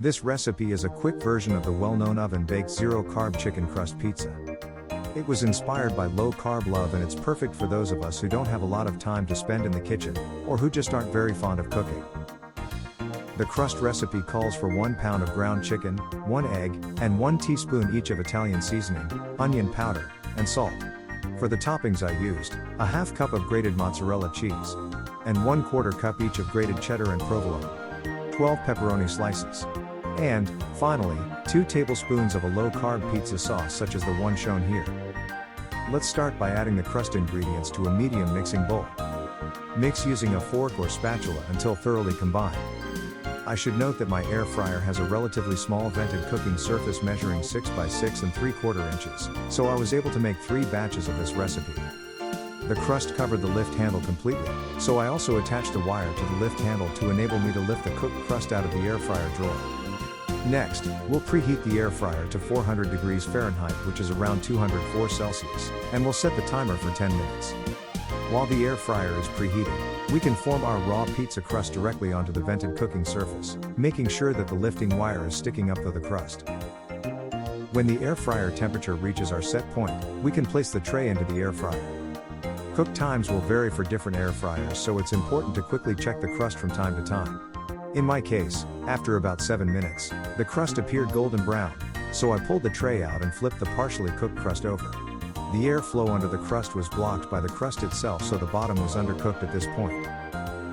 This recipe is a quick version of the well-known oven-baked zero-carb chicken crust pizza. It was inspired by low-carb love, and it's perfect for those of us who don't have a lot of time to spend in the kitchen, or who just aren't very fond of cooking. The crust recipe calls for 1 pound of ground chicken, 1 egg, and 1 teaspoon each of Italian seasoning, onion powder, and salt. For the toppings I used, a half cup of grated mozzarella cheese, and 1/4 cup each of grated cheddar and provolone, 12 pepperoni slices, and, finally, 2 tablespoons of a low-carb pizza sauce such as the one shown here. Let's start by adding the crust ingredients to a medium mixing bowl. Mix using a fork or spatula until thoroughly combined. I should note that my air fryer has a relatively small vented cooking surface measuring 6 by 6 3/4 inches, so I was able to make 3 batches of this recipe. The crust covered the lift handle completely, so I also attached a wire to the lift handle to enable me to lift the cooked crust out of the air fryer drawer. Next, we'll preheat the air fryer to 400 degrees Fahrenheit, which is around 204 Celsius, and we'll set the timer for 10 minutes. While the air fryer is preheating, we can form our raw pizza crust directly onto the vented cooking surface, making sure that the lifting wire is sticking up to the crust. When the air fryer temperature reaches our set point, we can place the tray into the air fryer. Cook times will vary for different air fryers, so it's important to quickly check the crust from time to time. In my case, after about 7 minutes, the crust appeared golden brown, so I pulled the tray out and flipped the partially cooked crust over. The airflow under the crust was blocked by the crust itself, so the bottom was undercooked at this point.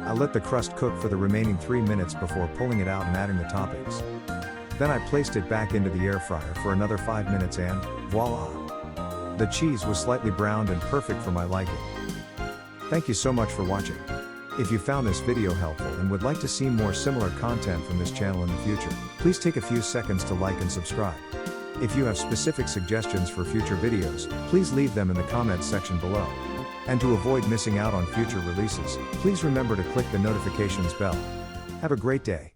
I let the crust cook for the remaining 3 minutes before pulling it out and adding the toppings. Then I placed it back into the air fryer for another 5 minutes and, voila! The cheese was slightly browned and perfect for my liking. Thank you so much for watching. If you found this video helpful and would like to see more similar content from this channel in the future, please take a few seconds to like and subscribe. If you have specific suggestions for future videos, please leave them in the comments section below. And to avoid missing out on future releases, please remember to click the notifications bell. Have a great day.